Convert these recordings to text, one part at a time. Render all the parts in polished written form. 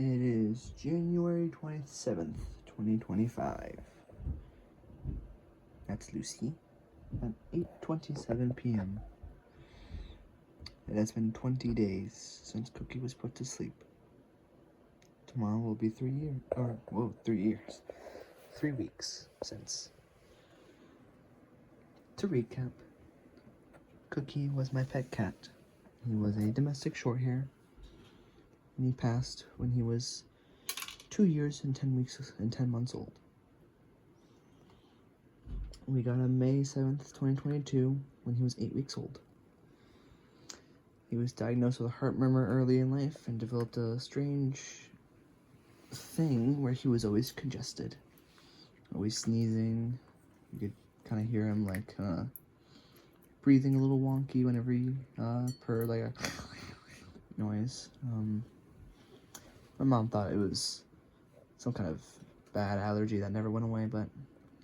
It is January 27th, 2025. That's Lucy at 8:27 p.m. It has been 20 days since Cookie was put to sleep. Tomorrow will be 3 years. 3 years. 3 weeks since. To recap, Cookie was my pet cat. He was a domestic shorthair, and he passed when he was 2 years and 10 weeks and 10 months old. We got him May 7th, 2022, when he was 8 weeks old. He was diagnosed with a heart murmur early in life and developed a strange thing where he was always congested, always sneezing. You could kind of hear him like breathing a little wonky whenever he purred, like a noise. My mom thought it was some kind of bad allergy that never went away, but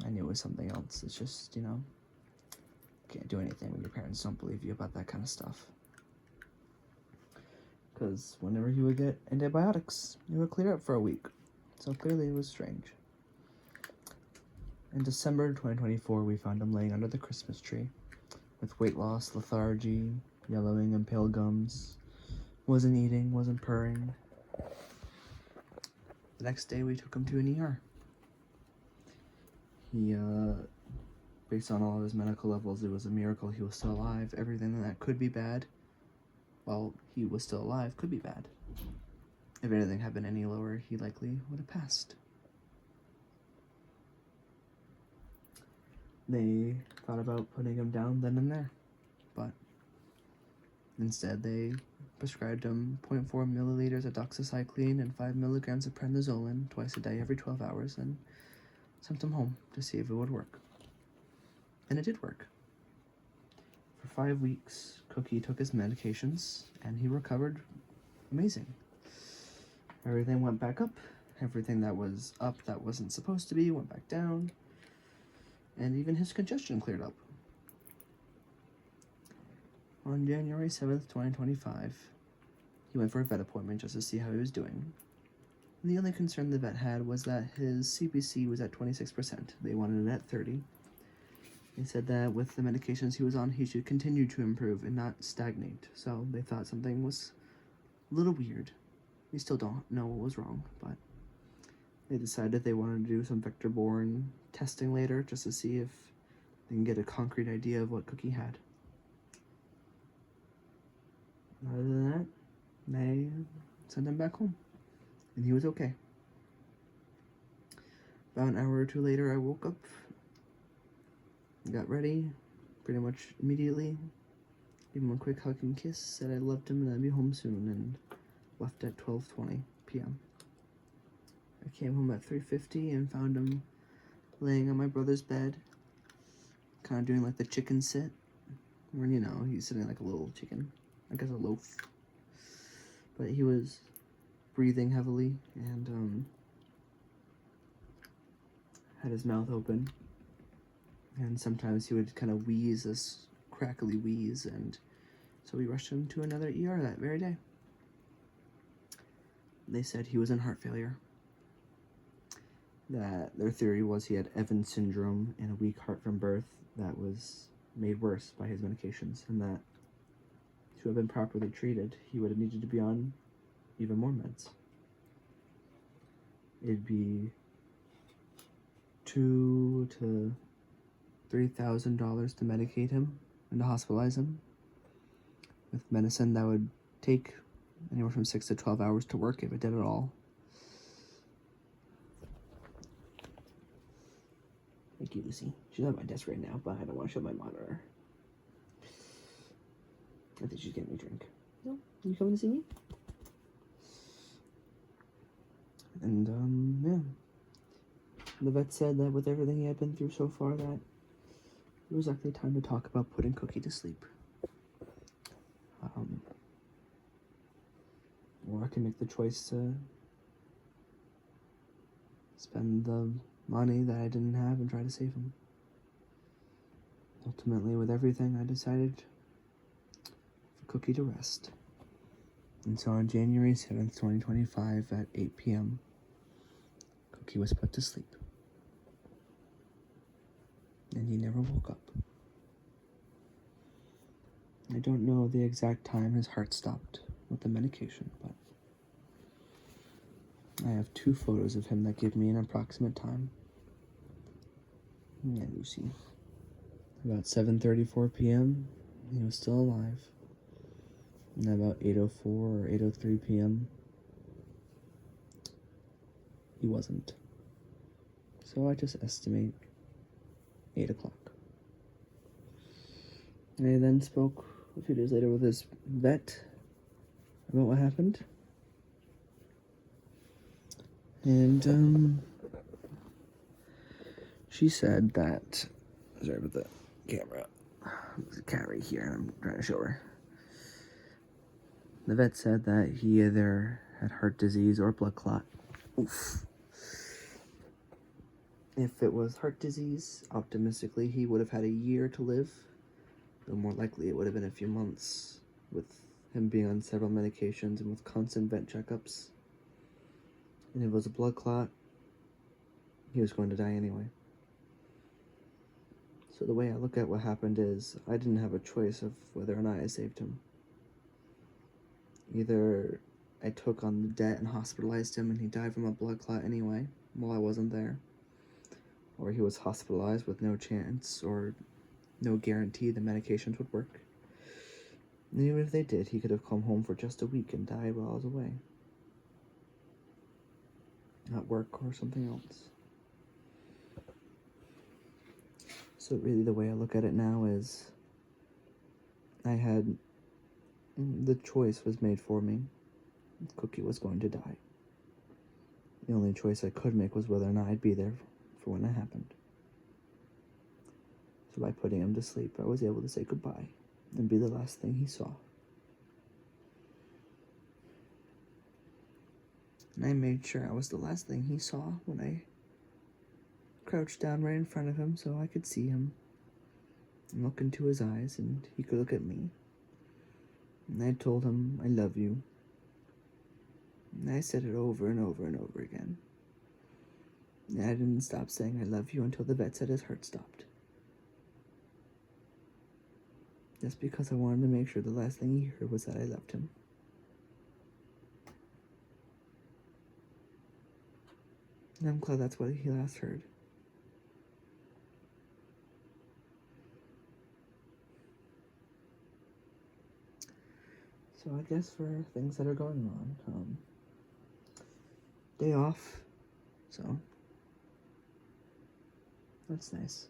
I knew it was something else. It's just, can't do anything when your parents don't believe you about that kind of stuff. Because whenever he would get antibiotics, it would clear up for a week. So clearly it was strange. In December 2024, we found him laying under the Christmas tree with weight loss, lethargy, yellowing, and pale gums. Wasn't eating, wasn't purring. The next day, we took him to an ER. He, based on all of his medical levels, it was a miracle he was still alive. Everything that could be bad, while he was still alive, could be bad. If anything had been any lower, he likely would have passed. They thought about putting him down then and there, but instead they prescribed him 0.4 milliliters of doxycycline and 5 milligrams of prednisolone twice a day every 12 hours and sent him home to see if it would work. And it did work. For 5 weeks, Cookie took his medications and he recovered amazing. Everything went back up. Everything that was up that wasn't supposed to be went back down. And even his congestion cleared up. On January 7th, 2025, he went for a vet appointment just to see how he was doing. And the only concern the vet had was that his CBC was at 26%. They wanted it at 30%. They said that with the medications he was on, he should continue to improve and not stagnate. So they thought something was a little weird. We still don't know what was wrong, but they decided they wanted to do some vector-borne testing later just to see if they can get a concrete idea of what Cookie had. Other than that, they sent him back home, and he was okay. About an hour or two later, I woke up, got ready, pretty much immediately, gave him a quick hug and kiss, said I loved him and I'd be home soon, and left at 12:20 p.m. I came home at 3:50 and found him laying on my brother's bed, kind of doing like the chicken sit, where, he's sitting like a little chicken, I guess a loaf. But he was breathing heavily and had his mouth open. And sometimes he would kind of wheeze, this crackly wheeze, and so we rushed him to another ER that very day. They said he was in heart failure. That their theory was he had Evans syndrome and a weak heart from birth that was made worse by his medications, and that to have been properly treated, he would have needed to be on even more meds. It'd be $2,000 to $3,000 to medicate him and to hospitalize him with medicine that would take anywhere from 6 to 12 hours to work if it did at all. Thank you, Lucy. She's at my desk right now, but I don't want to show my monitor. I think she's getting me a drink. No? You coming to see me? And, yeah. The vet said that with everything he had been through so far, that it was actually time to talk about putting Cookie to sleep. Or I can make the choice to spend the money that I didn't have and try to save him. Ultimately, with everything, I decided for Cookie to rest. And so on January 7th, 2025 at 8 p.m., Cookie was put to sleep. And he never woke up. I don't know the exact time his heart stopped with the medication, but I have 2 photos of him that give me an approximate time. And you see, about 7:34 p.m., he was still alive. And about 8:04 or 8:03 p.m., he wasn't. So I just estimate 8 o'clock. I then spoke a few days later with his vet about what happened. And she said that, sorry about the camera, there's a cat right here and I'm trying to show her. The vet said that he either had heart disease or blood clot. Oof. If it was heart disease, optimistically he would have had a year to live, though more likely it would have been a few months, with him being on several medications and with constant vet checkups. And if it was a blood clot, he was going to die anyway. So the way I look at what happened is, I didn't have a choice of whether or not I saved him. Either I took on the debt and hospitalized him and he died from a blood clot anyway, while I wasn't there, or he was hospitalized with no chance or no guarantee the medications would work. And even if they did, he could have come home for just a week and died while I was away, at work or something else. So really the way I look at it now is, the choice was made for me. Cookie was going to die. The only choice I could make was whether or not I'd be there for when it happened. So by putting him to sleep, I was able to say goodbye and be the last thing he saw. And I made sure I was the last thing he saw when I crouched down right in front of him so I could see him and look into his eyes and he could look at me. And I told him, I love you. And I said it over and over and over again. And I didn't stop saying I love you until the vet said his heart stopped. Just because I wanted to make sure the last thing he heard was that I loved him. And I'm glad that's what he last heard. So I guess for things that are going on, day off, so that's nice.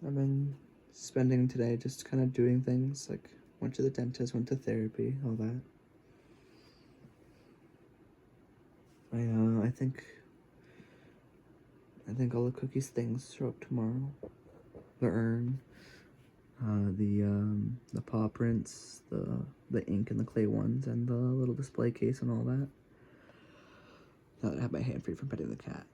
I've been spending today just kind of doing things, like went to the dentist, went to therapy, all that. I think all the Cookie's things show up tomorrow. The urn, the paw prints, the ink and the clay ones, and the little display case and all that. Now that I have my hand free from petting the cat.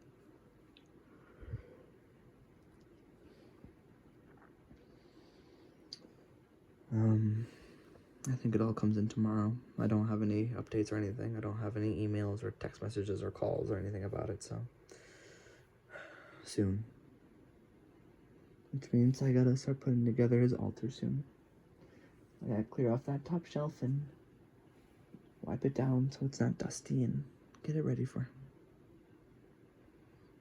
I think it all comes in tomorrow. I don't have any updates or anything. I don't have any emails or text messages or calls or anything about it, so soon. Which means I gotta start putting together his altar soon. I gotta clear off that top shelf and wipe it down so it's not dusty and get it ready for him,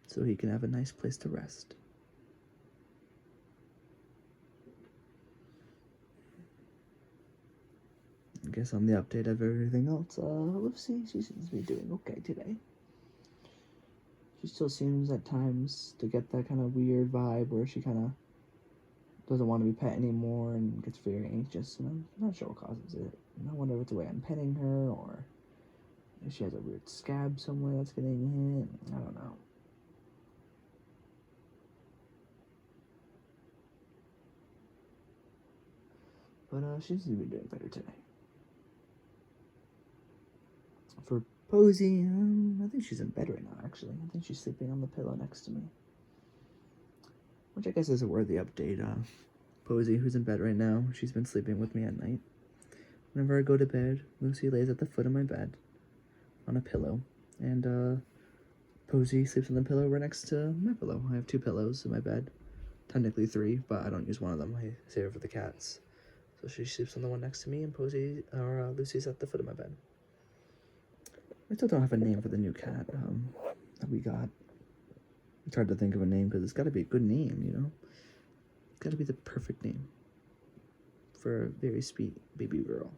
so he can have a nice place to rest. I guess on the update of everything else, Lucy, she seems to be doing okay today. She still seems at times to get that kind of weird vibe where she kind of doesn't want to be pet anymore and gets very anxious, and I'm not sure what causes it. And I wonder if it's the way I'm petting her, or if she has a weird scab somewhere that's getting hit. I don't know. But she seems to be doing better today. For Posey, I think she's in bed right now, actually. I think she's sleeping on the pillow next to me, which I guess is a worthy update. Posey, who's in bed right now, she's been sleeping with me at night. Whenever I go to bed, Lucy lays at the foot of my bed on a pillow, and Posey sleeps on the pillow right next to my pillow. I have 2 pillows in my bed, technically 3, but I don't use one of them. I save it for the cats. So she sleeps on the one next to me, and Lucy's at the foot of my bed. I still don't have a name for the new cat that we got. It's hard to think of a name because it's got to be a good name, you know? It's got to be the perfect name for a very sweet baby girl.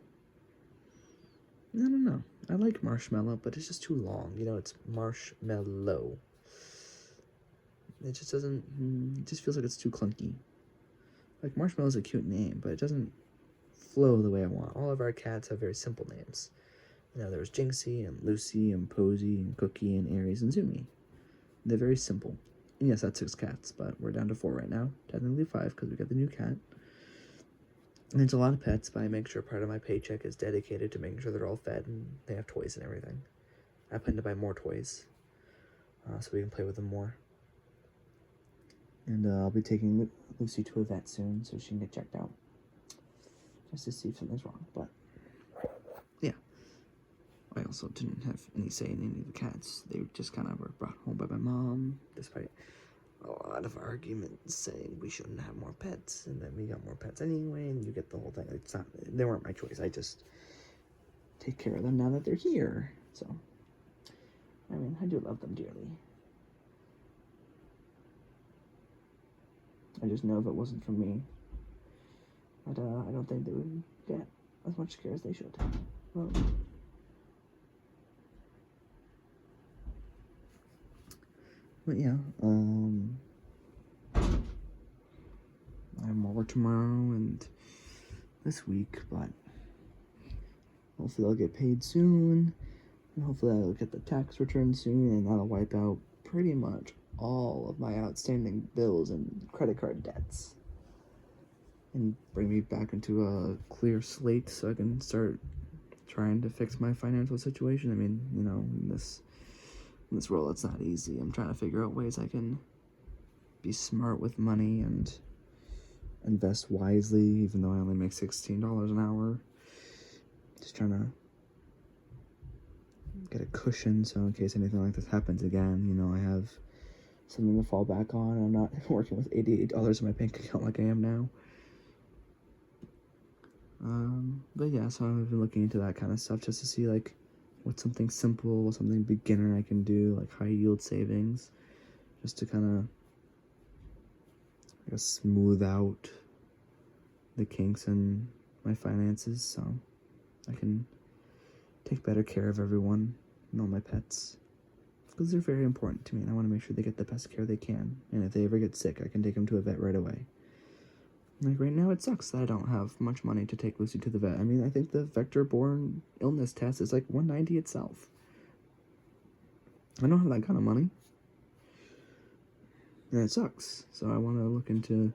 I don't know. I like Marshmallow, but it's just too long. You know, it's Marshmallow. It just doesn't... It just feels like it's too clunky. Like, Marshmallow's a cute name, but it doesn't flow the way I want. All of our cats have very simple names. You know, there's Jinxie and Lucy and Posey and Cookie and Aries and Zumi. They're very simple. And yes, that's 6 cats, but we're down to 4 right now. Technically 5 because we got the new cat. And it's a lot of pets, but I make sure part of my paycheck is dedicated to making sure they're all fed and they have toys and everything. I plan to buy more toys so we can play with them more. And I'll be taking Lucy to a vet soon so she can get checked out. Just to see if something's wrong, but yeah. I also didn't have any say in any of the cats. They just kind of were brought home by my mom, despite a lot of arguments saying we shouldn't have more pets, and then we got more pets anyway, and you get the whole thing. It's not, they weren't my choice. I just take care of them now that they're here. So, I mean, I do love them dearly. I just know if it wasn't for me, I don't think they would get as much care as they should. But yeah, I have more work tomorrow and this week, but hopefully I'll get paid soon, and hopefully I'll get the tax return soon, and that'll wipe out pretty much all of my outstanding bills and credit card debts, and bring me back into a clear slate so I can start trying to fix my financial situation. I mean, you know, in this world, it's not easy. I'm trying to figure out ways I can be smart with money and invest wisely, even though I only make $16 an hour. Just trying to get a cushion so in case anything like this happens again, you know, I have something to fall back on. I'm not working with $88 in my bank account like I am now. But yeah, so I've been looking into that kind of stuff just to see, like, what's something simple, what's something beginner I can do, like high yield savings, just to kind of, I guess, smooth out the kinks in my finances so I can take better care of everyone and all my pets, because they're very important to me, and I want to make sure they get the best care they can, and if they ever get sick, I can take them to a vet right away. Like, right now, it sucks that I don't have much money to take Lucy to the vet. I mean, I think the vector-borne illness test is like $190 itself. I don't have that kind of money. And it sucks. So I want to look into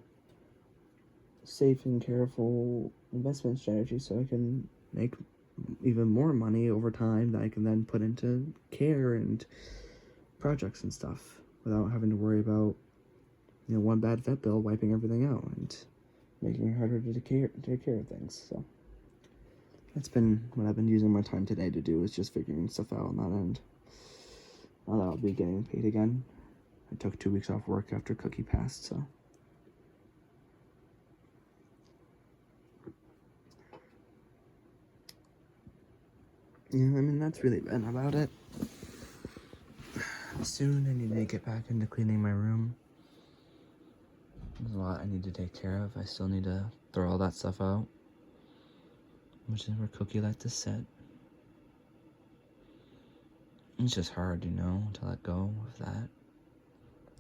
safe and careful investment strategies so I can make even more money over time that I can then put into care and projects and stuff without having to worry about, you know, one bad vet bill wiping everything out and making it harder to take care of things. So that's been what I've been using my time today to do, is just figuring stuff out on that end. Now that I'll be getting paid again. I took 2 weeks off work after Cookie passed, so. Yeah, I mean, that's really been about it. Soon I need to get back into cleaning my room. There's a lot I need to take care of. I still need to throw all that stuff out, which is where Cookie likes to sit. It's just hard, you know, to let go of that.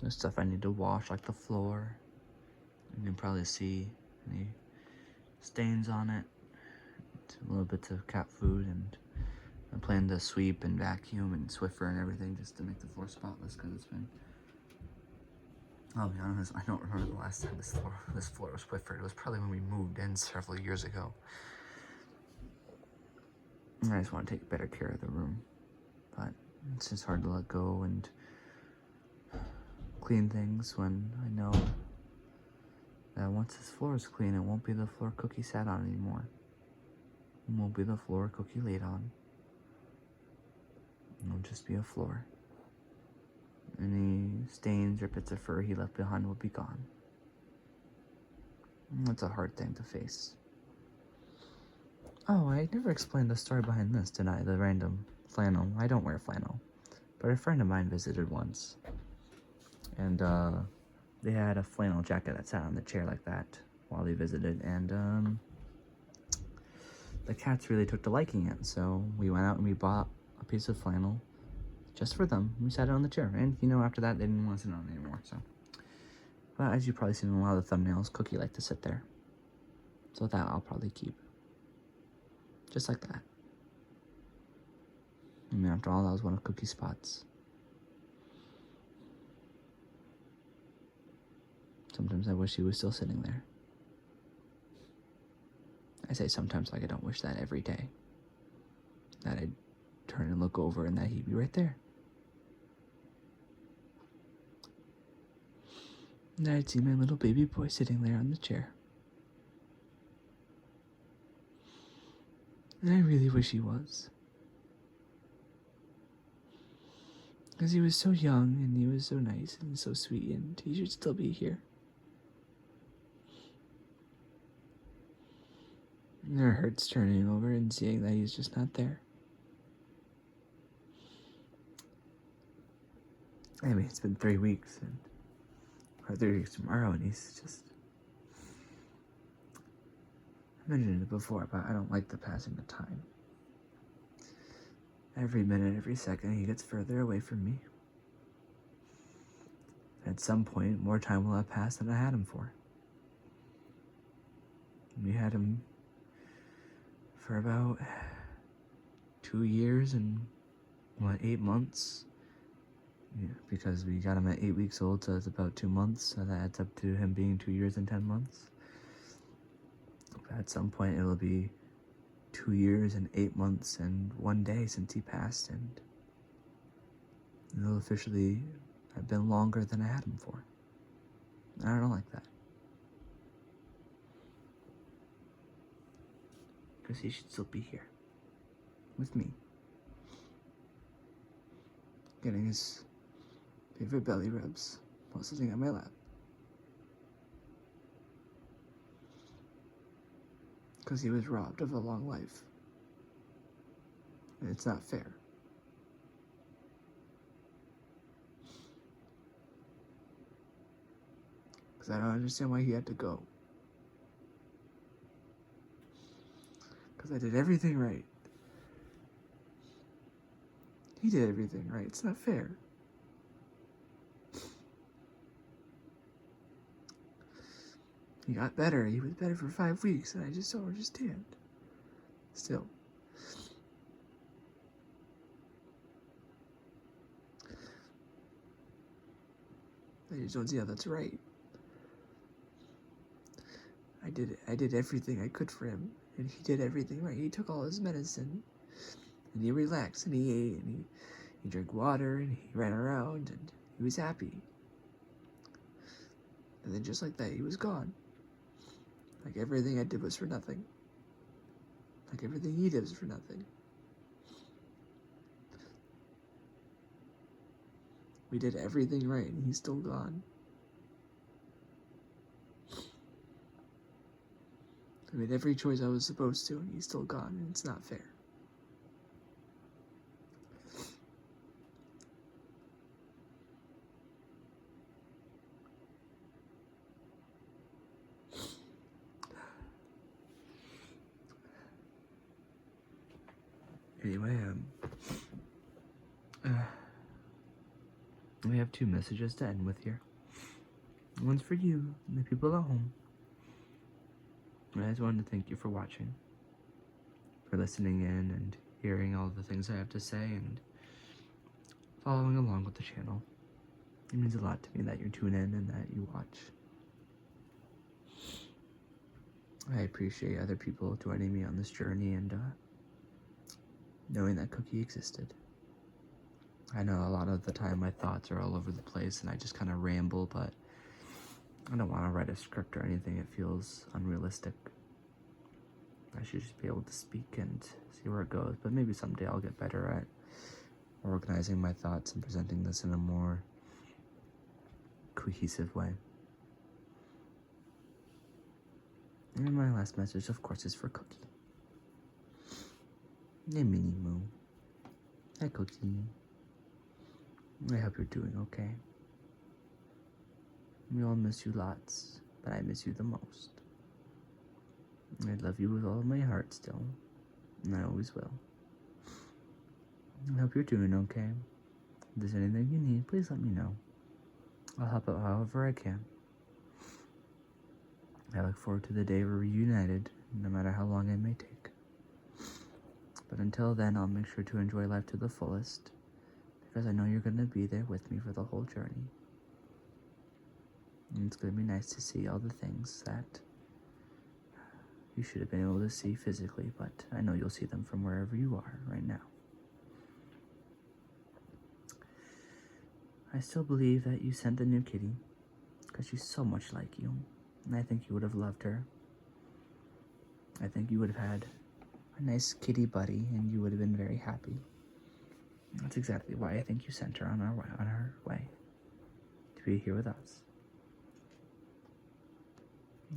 There's stuff I need to wash, like the floor. You can probably see any stains on it. A little bits of cat food, and I plan to sweep and vacuum and Swiffer and everything just to make the floor spotless, because it's been... I'll be honest, I don't remember the last time this floor was Swiffered. It was probably when we moved in several years ago. And I just want to take better care of the room. But it's just hard to let go and clean things when I know that once this floor is clean, it won't be the floor Cookie sat on anymore. It won't be the floor Cookie laid on. It'll just be a floor. Any stains or bits of fur he left behind will be gone. That's a hard thing to face. Oh, I never explained the story behind this, did I? The random flannel. I don't wear flannel. But a friend of mine visited once. And they had a flannel jacket that sat on the chair like that while they visited. And the cats really took to liking it. So we went out and we bought a piece of flannel just for them. We sat it on the chair. And, after that, they didn't want to sit on it anymore. So, but as you've probably seen in a lot of the thumbnails, Cookie liked to sit there. So that I'll probably keep. Just like that. I mean, after all, that was one of Cookie's spots. Sometimes I wish he was still sitting there. I say sometimes like I don't wish that every day. That I'd turn and look over and that he'd be right there. And I'd see my little baby boy sitting there on the chair. And I really wish he was. Because he was so young, and he was so nice, and so sweet, and he should still be here. And it hurts turning over and seeing that he's just not there. I mean, it's been 3 weeks, or 3 weeks tomorrow, and he's just... I mentioned it before, but I don't like the passing of time. Every minute, every second, he gets further away from me. At some point, more time will have passed than I had him for. We had him for about 2 years and, 8 months? Yeah, because we got him at 8 weeks old, so it's about 2 months, so that adds up to him being 2 years and 10 months. But at some point, it'll be 2 years and 8 months and 1 day since he passed, and it'll officially have been longer than I had him for. And I don't like that. Because he should still be here. With me. Getting his favorite belly rubs while sitting on my lap. Because he was robbed of a long life. And it's not fair. Because I don't understand why he had to go. Because I did everything right. He did everything right. It's not fair. He got better. He was better for 5 weeks, and I just don't understand. Still. I just don't see how that's right. I did everything I could for him, and he did everything right. He took all his medicine, and he relaxed, and he ate, and he drank water, and he ran around, and he was happy. And then just like that, he was gone. Like everything I did was for nothing. Like everything he did was for nothing. We did everything right, and he's still gone. I made every choice I was supposed to, and he's still gone, and it's not fair. Anyway, we have 2 messages to end with here. One's for you and the people at home. I just wanted to thank you for watching, for listening in and hearing all the things I have to say and following along with the channel. It means a lot to me that you tune in and that you watch. I appreciate other people joining me on this journey and knowing that Cookie existed. I know a lot of the time my thoughts are all over the place and I just kind of ramble, but I don't want to write a script or anything. It feels unrealistic. I should just be able to speak and see where it goes, but maybe someday I'll get better at organizing my thoughts and presenting this in a more cohesive way. And my last message, of course, is for Cookie. Hey, Minnie Moo. Hi, Cookie. I hope you're doing okay. We all miss you lots, but I miss you the most. I love you with all of my heart still, and I always will. I hope you're doing okay. If there's anything you need, please let me know. I'll help out however I can. I look forward to the day we're reunited, no matter how long it may take. But until then, I'll make sure to enjoy life to the fullest, because I know you're going to be there with me for the whole journey. And it's going to be nice to see all the things that you should have been able to see physically, but I know you'll see them from wherever you are right now. I still believe that you sent the new kitty because she's so much like you, and I think you would have loved her. I think you would have had a nice kitty buddy, and you would have been very happy. That's exactly why I think you sent her on her way to be here with us.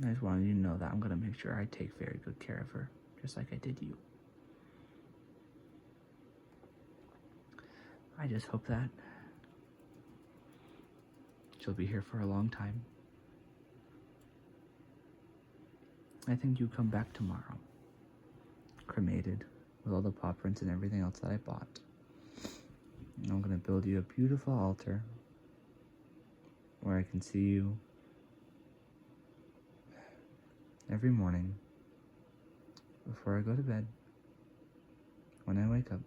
I just wanted you to know that I'm going to make sure I take very good care of her, just like I did you. I just hope that she'll be here for a long time. I think you come back tomorrow, cremated, with all the paw prints and everything else that I bought. And I'm going to build you a beautiful altar where I can see you every morning, before I go to bed, when I wake up,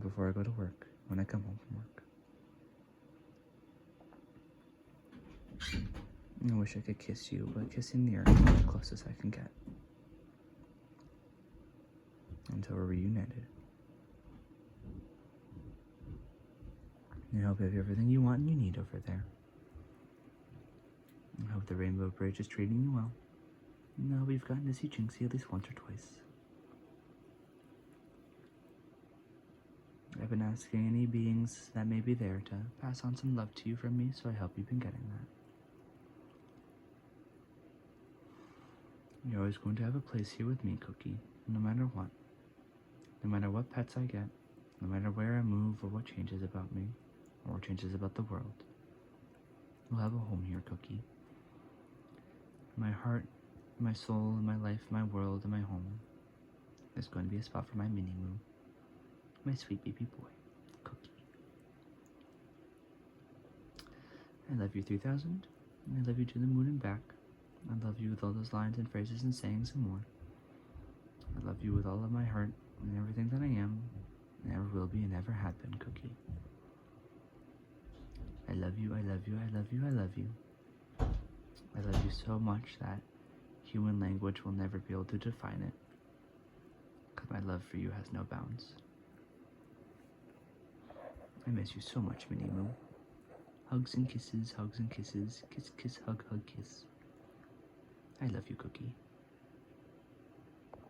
before I go to work, when I come home from work. I wish I could kiss you, but kissing the earth is the closest I can get. Until we're reunited. I hope you have everything you want and you need over there. I hope the Rainbow Bridge is treating you well. And I hope you've gotten to see Jinxie at least once or twice. I've been asking any beings that may be there to pass on some love to you from me, so I hope you've been getting that. You're always going to have a place here with me, Cookie, no matter what. No matter what pets I get, no matter where I move or what changes about me, or what changes about the world. You'll have a home here, Cookie. My heart, my soul, my life, my world, and my home. There's going to be a spot for my Minnie Moo. My sweet baby boy, Cookie. I love you 3000, and I love you to the moon and back. I love you with all those lines and phrases and sayings and more. I love you with all of my heart and everything that I am, and ever will be and ever have been, Cookie. I love you, I love you, I love you, I love you. I love you so much that human language will never be able to define it, because my love for you has no bounds. I miss you so much, Minnie Moo. Hugs and kisses, kiss, kiss, hug, kiss. I love you, Cookie.